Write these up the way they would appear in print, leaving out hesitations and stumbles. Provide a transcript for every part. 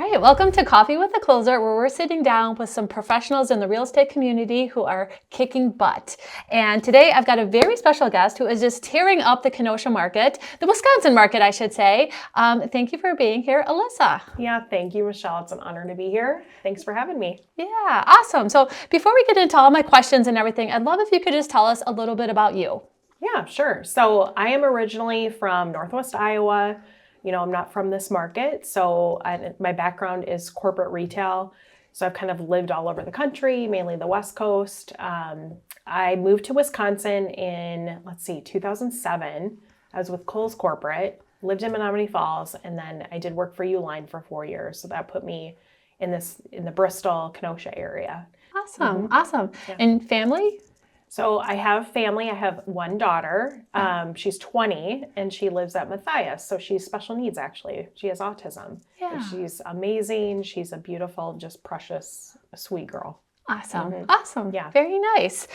All right, welcome to Coffee with a Closer, where we're sitting down with some professionals in the real estate community who are kicking butt. And today I've got a very special guest who is just tearing up the Kenosha market, the Wisconsin market, I should say. Thank you for being here, Alissa. Yeah, thank you, Michelle. It's an honor to be here. Thanks for having me. Yeah, awesome. So before we get into all my questions and everything, I'd love if you could just tell us a little bit about you. Yeah, sure. So I am originally from Northwest Iowa. I'm not from this market. My background is corporate retail. So I've kind of lived all over the country, mainly the West Coast. I moved to Wisconsin in, 2007. I was with Kohl's Corporate, lived in Menominee Falls, and then I did work for Uline for 4 years. So that put me in the Bristol, Kenosha area. Awesome, awesome. Yeah. And family? So I have family. I have one daughter. She's 20 and she lives at Matthias. So she's special needs, actually. She has autism. Yeah. And she's amazing. She's a beautiful, just precious, sweet girl. Awesome. Awesome. Yeah. Very nice.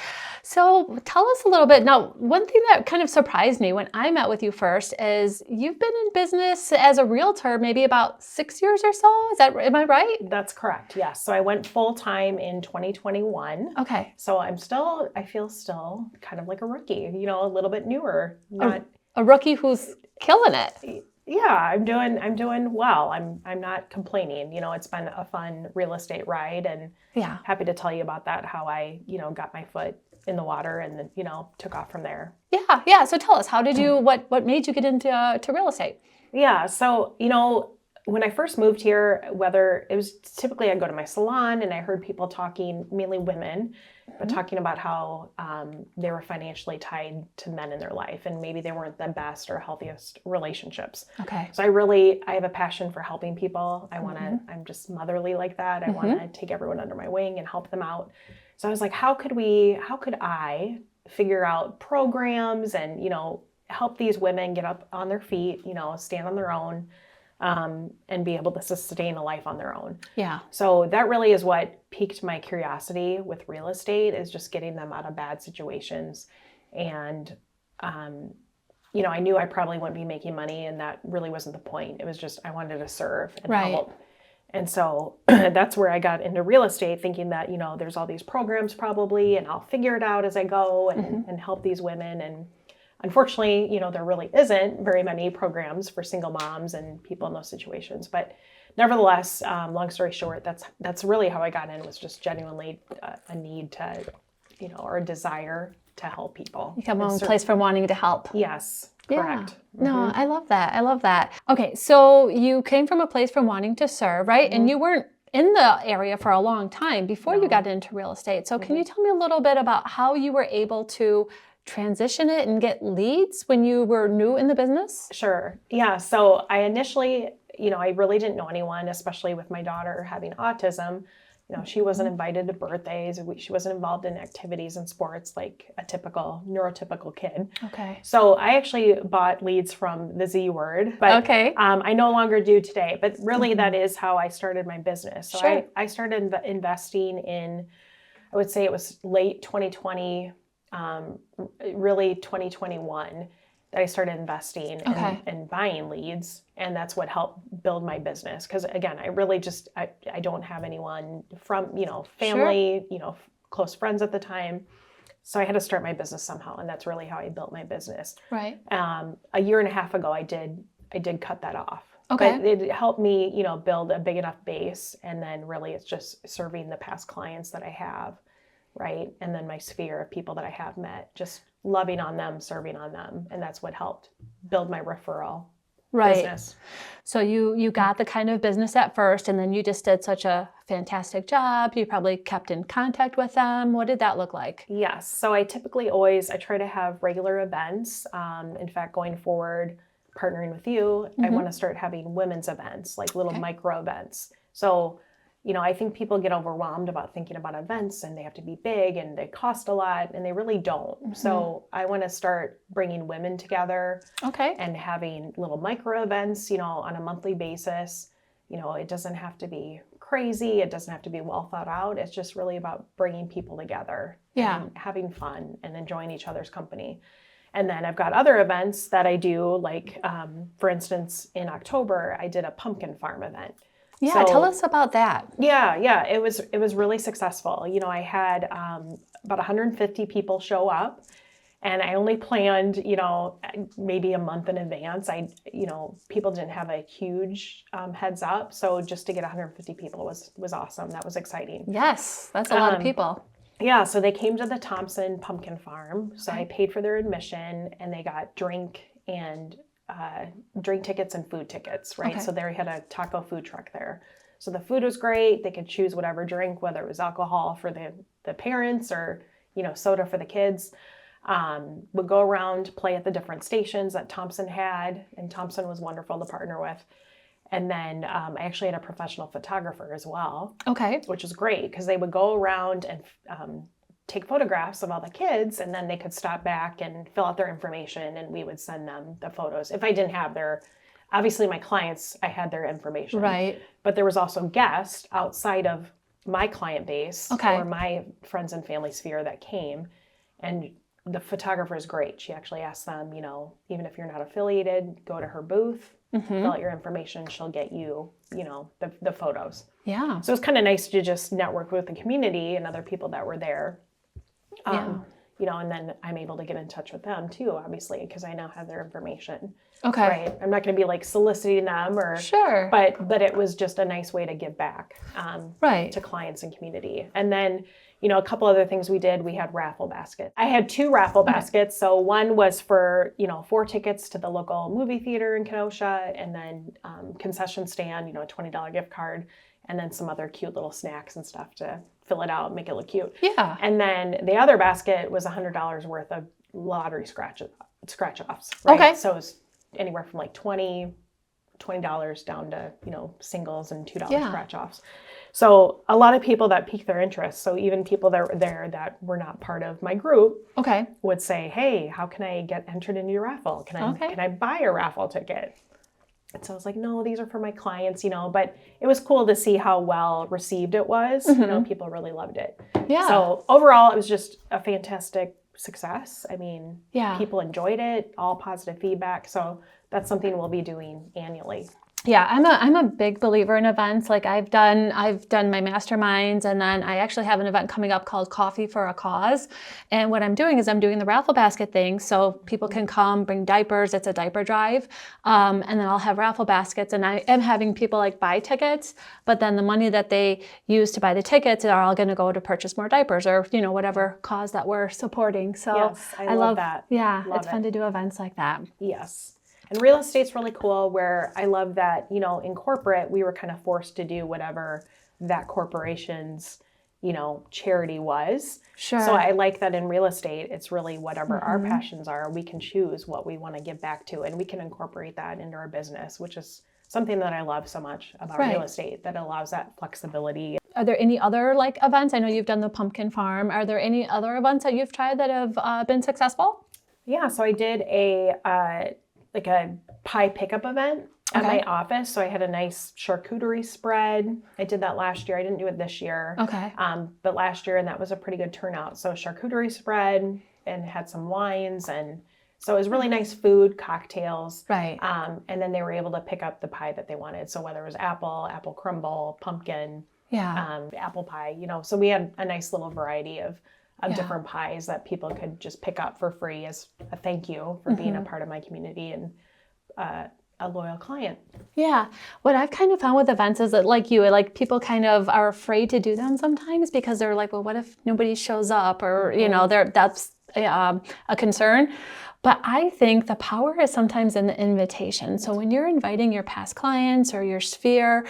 So tell us a little bit. Now, one thing that kind of surprised me when I met with you first is you've been in business as a realtor maybe about 6 years or so. Am I right? That's correct. Yes. So I went full time in 2021. Okay. So I feel still kind of like a rookie, a little bit newer. A rookie who's killing it. Yeah, I'm doing well. I'm not complaining. It's been a fun real estate ride, and happy to tell you about that, how I, got my foot in the water and then, took off from there. Yeah. So tell us, how did you, what made you get into to real estate? Yeah. So, when I first moved here, whether it was typically I'd go to my salon and I heard people talking, mainly women, but talking about how they were financially tied to men in their life and maybe they weren't the best or healthiest relationships. Okay. So I have a passion for helping people. I'm just motherly like that. I want to take everyone under my wing and help them out. So I was like, how could I figure out programs and, help these women get up on their feet, stand on their own, and be able to sustain a life on their own. Yeah. So that really is what piqued my curiosity with real estate, is just getting them out of bad situations. And, I knew I probably wouldn't be making money, and that really wasn't the point. It was just, I wanted to serve and help. And so that's where I got into real estate, thinking that, there's all these programs probably, and I'll figure it out as I go and help these women. And unfortunately, there really isn't very many programs for single moms and people in those situations. But nevertheless, long story short, that's really how I got in, was just genuinely a need to, or a desire to help people. You come from a place from wanting to help. Yes, correct. Yeah. No, I love that. Okay, so you came from a place from wanting to serve, right? And you weren't in the area for a long time before you got into real estate. So can you tell me a little bit about how you were able to transition it and get leads when you were new in the business? Sure. Yeah. So I initially, I really didn't know anyone, especially with my daughter having autism. She wasn't invited to birthdays. She wasn't involved in activities and sports like a typical neurotypical kid. Okay. So I actually bought leads from the Z Word, but I no longer do today. But really, that is how I started my business. So I started investing in, I would say it was late 2020, really 2021, that I started investing and buying leads. And that's what helped build my business. Because again, I really just, I don't have anyone from, family, close friends at the time. So I had to start my business somehow. And that's really how I built my business. Right. A year and a half ago, I did cut that off. Okay. But it helped me, build a big enough base. And then really it's just serving the past clients that I have. Right. And then my sphere of people that I have met, just loving on them, serving on them. And that's what helped build my referral business. So you got the kind of business at first, and then you just did such a fantastic job. You probably kept in contact with them. What did that look like? Yes. So I typically I try to have regular events. In fact, going forward, partnering with you, I want to start having women's events, like little micro events. So I think people get overwhelmed about thinking about events, and they have to be big and they cost a lot, and they really don't. So I want to start bringing women together and having little micro events, on a monthly basis. It doesn't have to be crazy. It doesn't have to be well thought out. It's just really about bringing people together and having fun and enjoying each other's company. And then I've got other events that I do, like, for instance, in October, I did a pumpkin farm event. Yeah, So, tell us about that. yeah, it was really successful. You know, I had about 150 people show up, and I only planned, you know, maybe a month in advance. People didn't have a huge heads up, so just to get 150 people was awesome. That was exciting. Yes, that's a lot of people. Yeah, so they came to the Thompson Pumpkin Farm. So Okay. I paid for their admission, and they got drink tickets and food tickets, right? Okay. So they had a taco food truck there. So the food was great. They could choose whatever drink, whether it was alcohol for the parents or, you know, soda for the kids. Would go around, play at the different stations that Thompson had, and Thompson was wonderful to partner with. And then I actually had a professional photographer as well, Okay. which was great because they would go around and take photographs of all the kids, and then they could stop back and fill out their information, and we would send them the photos. If I didn't have obviously my clients, I had their information. Right. But there was also guests outside of my client base Okay. or my friends and family sphere that came, and the photographer is great. She actually asked them, you know, even if you're not affiliated, go to her booth, fill out your information. She'll get you, you know, the photos. Yeah. So it's kind of nice to just network with the community and other people that were there. You know, and then I'm able to get in touch with them too, obviously, because I now have their information. Okay. Right. I'm not going to be like soliciting them or, Sure. but it was just a nice way to give back Right. to clients and community. And then, you know, a couple other things we did, we had raffle baskets. I had 2 raffle baskets. So one was for, you know, 4 tickets to the local movie theater in Kenosha, and then concession stand, you know, a $20 gift card, and then some other cute little snacks and stuff to fill it out, make it look cute. Yeah. And then the other basket was $100 worth of lottery scratch-offs. Right? Okay. So it was anywhere from like $20 down to, you know, singles and $2 Yeah. scratch-offs. So a lot of people that piqued their interest. So even people that were there that were not part of my group Okay. would say, hey, how can I get entered into your raffle? Can I buy a raffle ticket? And so I was like, no, these are for my clients, you know, but it was cool to see how well received it was. You know, people really loved it. Yeah. So overall, it was just a fantastic success. I mean, Yeah. people enjoyed it, all positive feedback. So that's something we'll be doing annually. Yeah, I'm a big believer in events. Like I've done my masterminds, and then I actually have an event coming up called Coffee for a Cause. And what I'm doing is I'm doing the raffle basket thing, so people can come, bring diapers. It's a diaper drive, and then I'll have raffle baskets, and I am having people like buy tickets, but then the money that they use to buy the tickets are all going to go to purchase more diapers or, you know, whatever cause that we're supporting. So Yes, I love that. Yeah, Love it's fun to do events like that. Yes. And real estate's really cool, where I love that, you know, in corporate, we were kind of forced to do whatever that corporation's, you know, charity was. Sure. So I like that in real estate, it's really whatever our passions are, we can choose what we want to give back to, and we can incorporate that into our business, which is something that I love so much about real estate, that allows that flexibility. Are there any other like events? I know you've done the pumpkin farm. Are there any other events that you've tried that have been successful? Yeah, so I did a pie pickup event at my office. So I had a nice charcuterie spread. I did that last year. I didn't do it this year. Okay. But last year, and that was a pretty good turnout. So charcuterie spread, and had some wines, and so it was really nice food, cocktails. Right. And then they were able to pick up the pie that they wanted. So whether it was apple crumble, pumpkin, apple pie, you know. So we had a nice little variety of different pies that people could just pick up for free as a thank you for being a part of my community and a loyal client. Yeah. What I've kind of found with events is that, like you, like people kind of are afraid to do them sometimes because they're like, well, what if nobody shows up, or, you know, that's a concern. But I think the power is sometimes in the invitation. So when you're inviting your past clients or your sphere,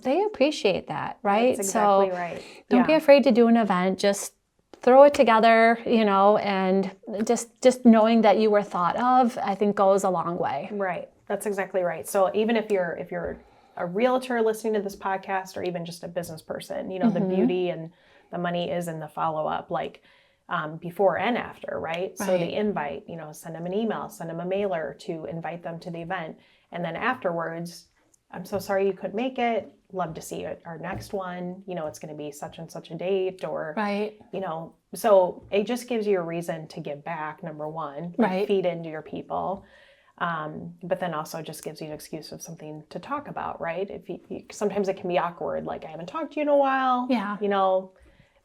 they appreciate that, right? That's exactly right. Don't be afraid to do an event. Just throw it together, you know, and just knowing that you were thought of, I think goes a long way. Right. That's exactly right. So even if you're a realtor listening to this podcast, or even just a business person, you know, the beauty and the money is in the follow-up, like before and after, right? So the invite, you know, send them an email, send them a mailer to invite them to the event. And then afterwards, I'm so sorry you couldn't make it. Love to see it. Our next one, you know, it's going to be such and such a date, or, you know, so it just gives you a reason to give back, number one, feed into your people. But then also just gives you an excuse of something to talk about, right? Sometimes it can be awkward, like I haven't talked to you in a while, Yeah.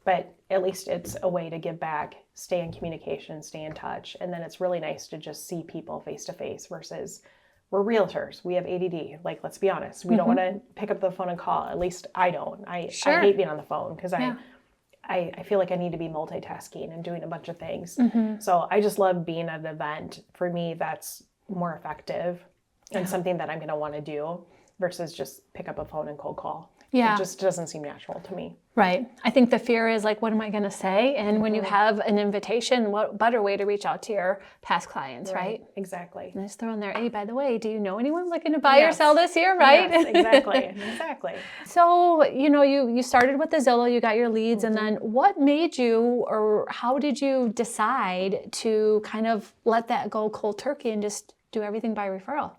But at least it's a way to give back, stay in communication, stay in touch. And then it's really nice to just see people face to face versus we're realtors. We have ADD. Like, let's be honest. We don't want to pick up the phone and call. At least I don't. I hate being on the phone because I feel like I need to be multitasking and doing a bunch of things. So I just love being at an event. For me, that's more effective and something that I'm going to want to do versus just pick up a phone and cold call. Yeah. It just doesn't seem natural to me. Right. I think the fear is like, what am I going to say? And when you have an invitation, what better way to reach out to your past clients, right? Exactly. And just throw in there, hey, by the way, do you know anyone looking to buy or sell this year, right? Yes, exactly. So, you started with the Zillow, you got your leads, and then what made you, or how did you decide to kind of let that go cold turkey and just do everything by referral?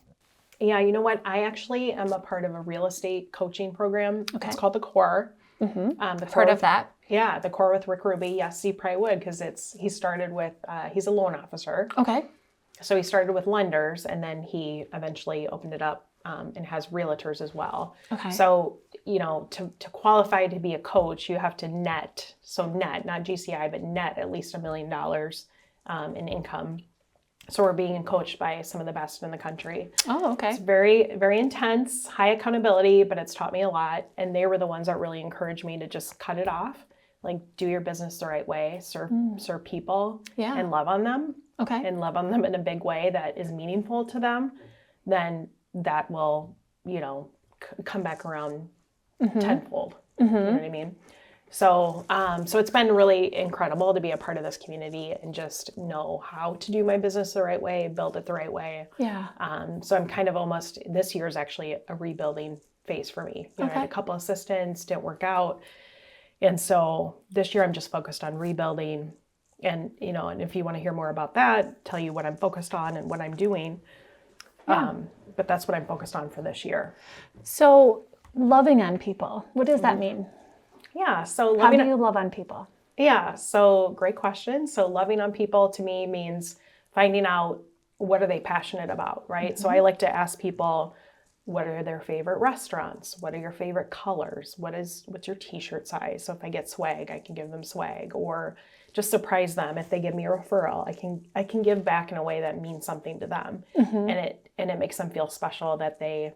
Yeah, you know what? I actually am a part of a real estate coaching program. Okay. It's called The Core. Heard of that? Yeah, The Core with Rick Ruby. Yes, you probably would because he started with, he's a loan officer. Okay. So he started with lenders and then he eventually opened it up and has realtors as well. Okay. So, to qualify to be a coach, you have to net, not GCI, but net at least $1 million in income. So we're being coached by some of the best in the country. Oh, okay. It's very, very intense, high accountability, but it's taught me a lot. And they were the ones that really encouraged me to just cut it off. Like, do your business the right way, serve people, and love on them. Okay. And love on them in a big way that is meaningful to them. Then that will, come back around tenfold. You know what I mean? So it's been really incredible to be a part of this community and just know how to do my business the right way, build it the right way. Yeah. So I'm kind of almost, this year is actually a rebuilding phase for me. I had a couple assistants, didn't work out. And so this year I'm just focused on rebuilding and if you want to hear more about that, tell you what I'm focused on and what I'm doing. Yeah. But that's what I'm focused on for this year. So loving on people, what does that mean? Yeah. So how do you love on people? Yeah. So great question. So loving on people to me means finding out what are they passionate about, right? So I like to ask people, what are their favorite restaurants? What are your favorite colors? What's your t-shirt size? So if I get swag, I can give them swag, or just surprise them. If they give me a referral, I can give back in a way that means something to them. And it makes them feel special that they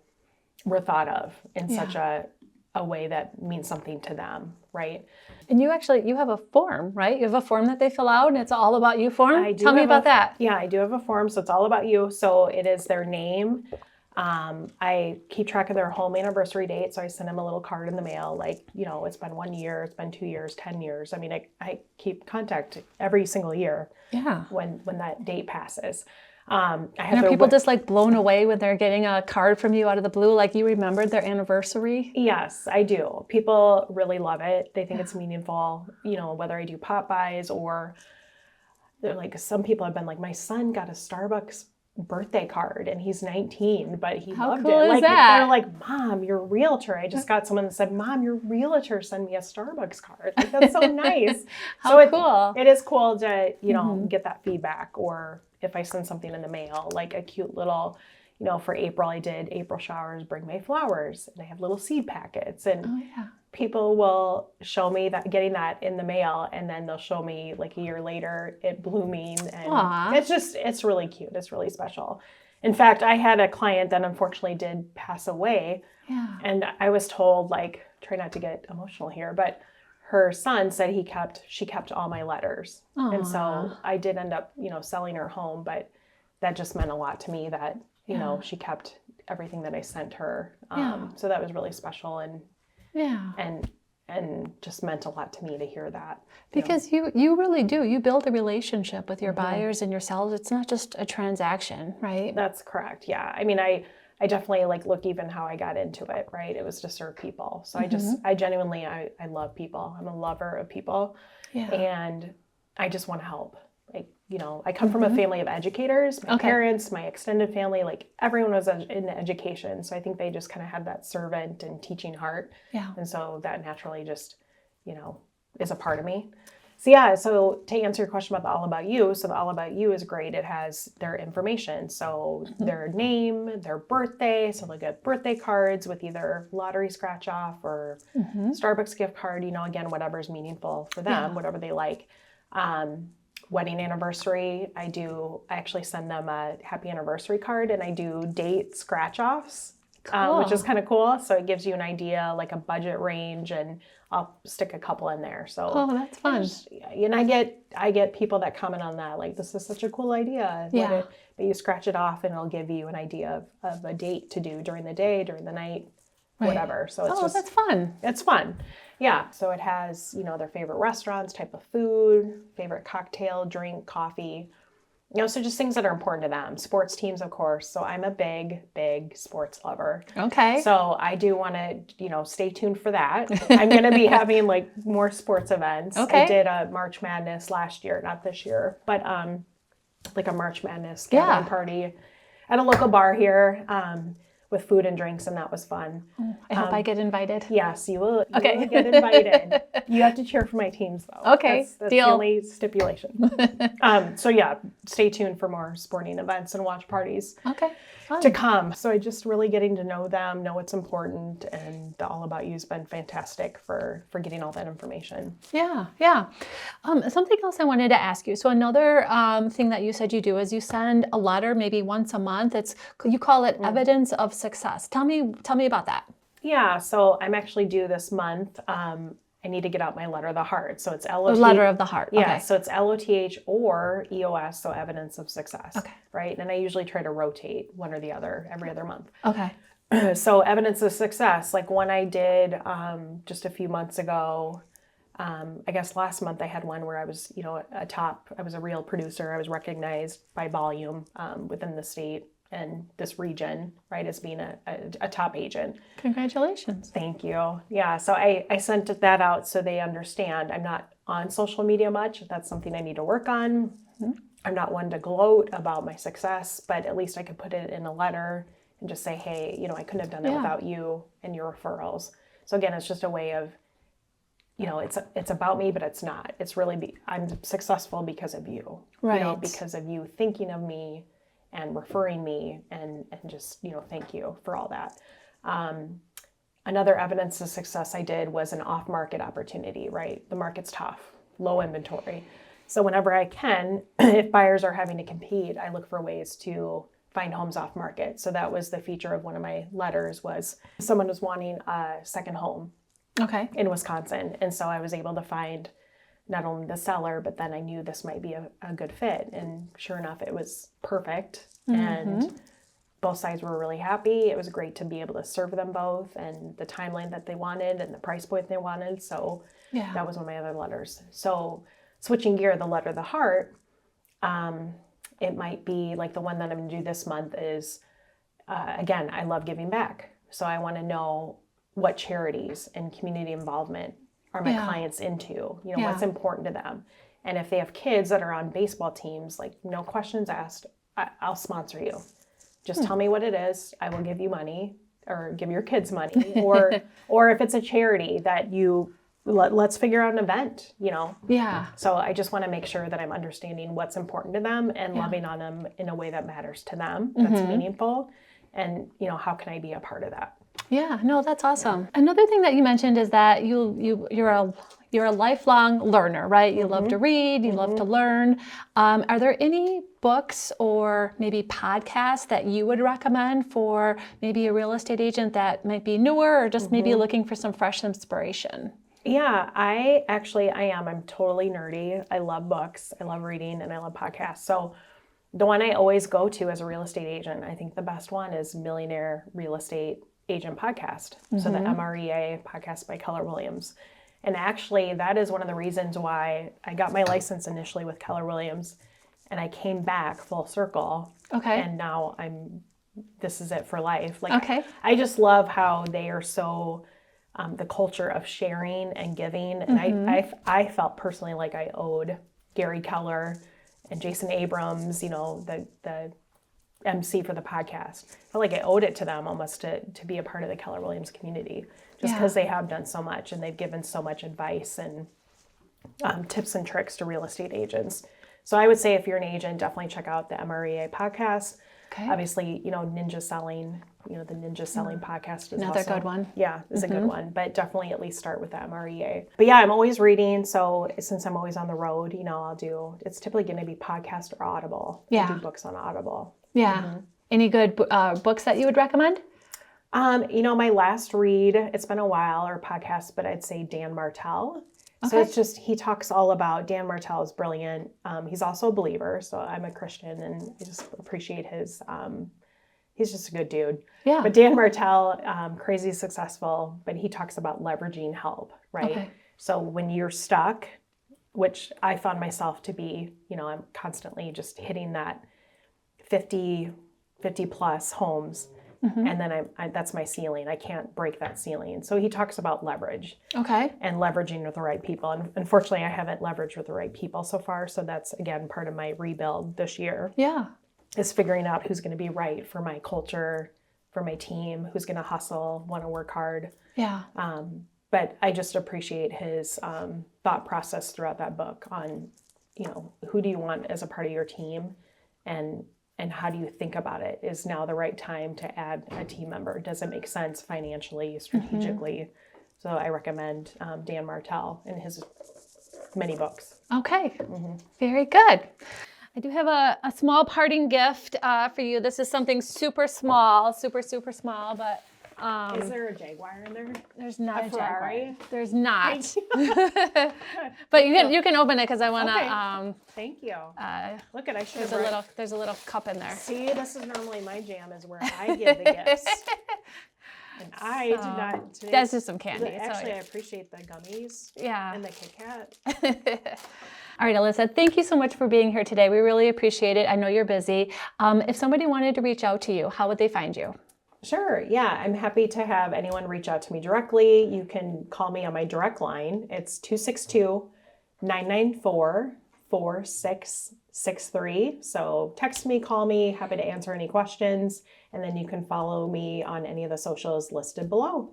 were thought of in such a way that means something to them, right? And you have a form, right? You have a form that they fill out and it's all about you form? Tell me about that. Yeah, I do have a form. So it's all about you. So it is their name. I keep track of their home anniversary date. So I send them a little card in the mail. Like, it's been 1 year, it's been 2 years, 10 years. I mean, I keep contact every single year. Yeah. When that date passes. Are people just like blown away when they're getting a card from you out of the blue? Like you remembered their anniversary? Yes, I do. People really love it. They think it's meaningful, whether I do pop buys or they're like, some people have been like, my son got a Starbucks birthday card and he's 19, but he loved cool it. Is like that? They're like, Mom, you're a realtor. I just got someone that said, Mom, your realtor sent me a Starbucks card. Like, that's so nice. Cool. It is cool to, get that feedback. Or if I send something in the mail, like a cute little, for April, I did April showers, bring May flowers, and I have little seed packets. And people will show me that, getting that in the mail, and then they'll show me like a year later it blooming, and it's really cute. It's really special. In fact, I had a client that unfortunately did pass away, and I was told, like, try not to get emotional here, but her son said she kept all my letters. And so I did end up, selling her home, but that just meant a lot to me that, she kept everything that I sent her. So that was really special and just meant a lot to me to hear that. Because you really do. You build a relationship with your buyers and your sellers. It's not just a transaction, right? That's correct. Yeah. I mean, I definitely look even how I got into it, right? It was to serve people. So I genuinely, I love people. I'm a lover of people and I just want to help. I come from a family of educators, my parents, my extended family, everyone was in education. So I think they just kind of had that servant and teaching heart. Yeah. And so that naturally just, is a part of me. So to answer your question about the All About You, so the All About You is great. It has their information. So their name, their birthday. So they'll get birthday cards with either lottery scratch off or Starbucks gift card, again, whatever's meaningful for them, whatever they like. Wedding anniversary, I actually send them a happy anniversary card, and I do date scratch offs. Which is kind of cool. So it gives you an idea, like a budget range, and I'll stick a couple in there. So that's fun. And I get people that comment on that, like, this is such a cool idea. But you scratch it off and it'll give you an idea of a date to do during the day, during the night, whatever. So it's that's fun. It's fun. Yeah. So it has, their favorite restaurants, type of food, favorite cocktail, drink, coffee. So just things that are important to them. Sports teams, of course. So I'm a big, big sports lover. Okay. So I do want to, stay tuned for that. I'm going to be having like more sports events. Okay. I did a March Madness last year, not this year, but like a March Madness gathering party at a local bar here with food and drinks, and that was fun. I hope I get invited. Yes, you will. You will get invited. You have to cheer for my teams, though. Okay, that's deal. The only stipulation. So stay tuned for more sporting events and watch parties. Okay, fun. To come. So I just really getting to know them, know what's important, and the All About You has been fantastic for getting all that information. Yeah. Something else I wanted to ask you. So another thing that you said you do is you send a letter maybe once a month. You call it evidence of success. Tell me about that. Yeah. So I'm actually due this month. I need to get out my letter of the heart. So it's LOTH. Letter of the heart. Yeah. Okay. So it's LOTH or EOS. So evidence of success. Okay. Right. And I usually try to rotate one or the other every other month. Okay. So evidence of success, like one I did just a few months ago. I guess last month I had one where I was, I was a real producer. I was recognized by volume within the state and this region, right, as being a top agent. Congratulations. Thank you. Yeah, so I sent that out so they understand. I'm not on social media much. That's something I need to work on. Mm-hmm. I'm not one to gloat about my success, but at least I could put it in a letter and just say, hey, I couldn't have done it without you and your referrals. So again, it's just a way of, it's about me, but it's not. It's really, I'm successful because of you. Right. Because of you thinking of me and referring me and just, thank you for all that. Another evidence of success I did was an off-market opportunity, right? The market's tough, low inventory. So whenever I can, if buyers are having to compete, I look for ways to find homes off market. So that was the feature of one of my letters was someone was wanting a second home in Wisconsin. And so I was able to find not only the seller, but then I knew this might be a good fit. And sure enough, it was perfect. Mm-hmm. And both sides were really happy. It was great to be able to serve them both and the timeline that they wanted and the price point they wanted. So that was one of my other letters. So switching gear, the letter of the heart, it might be like the one that I'm going to do this month is, again, I love giving back. So I want to know what charities and community involvement are my clients into, what's important to them. And if they have kids that are on baseball teams, like no questions asked, I'll sponsor you. Just tell me what it is. I will give you money or give your kids money. Or if it's a charity that let's figure out an event, Yeah. So I just want to make sure that I'm understanding what's important to them and loving on them in a way that matters to them, that's meaningful. And, how can I be a part of that? Yeah, no, that's awesome. Yeah. Another thing that you mentioned is that you're a lifelong learner, right? You love to read, you love to learn. Are there any books or maybe podcasts that you would recommend for maybe a real estate agent that might be newer or just maybe looking for some fresh inspiration? Yeah, I am. I'm totally nerdy. I love books. I love reading and I love podcasts. So the one I always go to as a real estate agent, I think the best one is Millionaire Real Estate Agent Podcast. So the MREA podcast by Keller Williams. And actually that is one of the reasons why I got my license initially with Keller Williams and I came back full circle. Okay. And now this is it for life. I just love how they are so, the culture of sharing and giving. And I felt personally like I owed Gary Keller and Jason Abrams, the MC for the podcast. I felt like I owed it to them almost to be a part of the Keller Williams community just because they have done so much and they've given so much advice and tips and tricks to real estate agents. So I would say if you're an agent, definitely check out the MREA podcast. Okay. Obviously, Ninja Selling, the Ninja Selling podcast is Another also, good one. Yeah, is a good one, but definitely at least start with the MREA. But yeah, I'm always reading. So since I'm always on the road, it's typically going to be podcast or Audible. Yeah. I do books on Audible. Yeah. Any good books that you would recommend? My last read, it's been a while, or podcast, but I'd say Dan Martell. So it's just, he talks all about, Dan Martell is brilliant. He's also a believer. So I'm a Christian and I just appreciate he's just a good dude. Yeah. But Dan Martell, crazy successful, but he talks about leveraging help, right? Okay. So when you're stuck, which I found myself to be, I'm constantly just hitting that 50 plus homes. And then that's my ceiling. I can't break that ceiling. So he talks about leverage. Okay. And leveraging with the right people. And unfortunately, I haven't leveraged with the right people so far. So that's, again, part of my rebuild this year. Yeah. Is figuring out who's going to be right for my culture, for my team, who's going to hustle, want to work hard. Yeah. But I just appreciate his thought process throughout that book on, who do you want as a part of your team, and how do you think about it? Is now the right time to add a team member? Does it make sense financially, strategically? So I recommend Dan Martell and his many books. Okay. Very good. I do have a small parting gift for you. This is something super small, super small, but is there a Jaguar in there? there's not a Ferrari? Jaguar. There's not. Thank But you can open it because I want to. Thank you. Look at, I should There's a little cup in there. See, this is normally my jam, is where I give the gifts. And I did not today. That's just some candy. Actually, I appreciate the gummies. Yeah. And the Kit Kat. All right, Alissa, thank you so much for being here today. We really appreciate it. I know you're busy. If somebody wanted to reach out to you, how would they find you? Sure. Yeah, I'm happy to have anyone reach out to me directly. You can call me on my direct line. It's 262-994-4663. So text me, call me, happy to answer any questions. And then you can follow me on any of the socials listed below.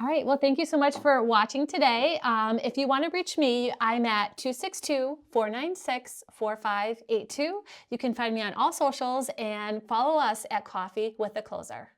All right. Well, thank you so much for watching today. If you want to reach me, I'm at 262-496-4582. You can find me on all socials and follow us at Coffee with a Closer.